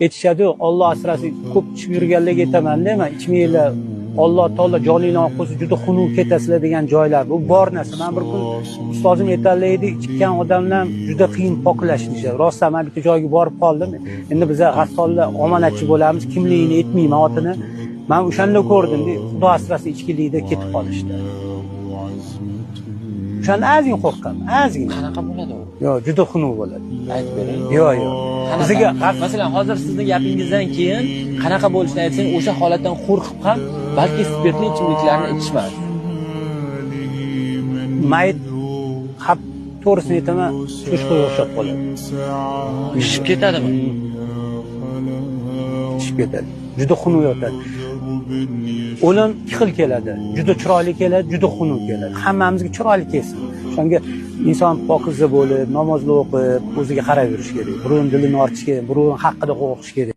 Aytishadi, Alloh asrasin, ko'p ichib yurganlarga aytaman-da, men ichmanglar. Alloh taolo joninglarni qo'ysa juda xunuk ketasizlar degan joylar. Bu bor narsa. Men bir kun ustozim aytadilar, ichgan odamlar juda qiyin poklashishadi. Rostdan men bitta joyga borib qoldim. Endi biz g'assollar omonatchi bo'lamiz, kimligini aytmayman otini. Men o'shanda ko'rdim, Xudo asrasin ichkilikda ketib qolishdi. O'shanda ozgina qo'rqaman, ozgina. Qanaqa bo'ladi u? Yo'q, juda xunuk bo'ladi. Aytib bering. Yo'q. Bizga masalan, hozir sizning gapingizdan keyin qanaqa bo'lishini aytsang, o'sha holatdan qo'rqib ham balki spirtli ichimliklarni ichmas. Mayt hab to'g'risini aytaman, cho'chqaga o'xshab qoladi. Ishib ketadimi? Ishib ketadi. Juda xunuk yotadi. O'lim ikki xil keladi. Juda chiroyli keladi, juda xunuk keladi. Hammamizga chiroyli kelsin. Shunga inson pokiza bo'lib, namozli o'qib, o'ziga qarab yurish kerak. Birovning dilini ortish kerak, birovning haqida qo'rqish kerak.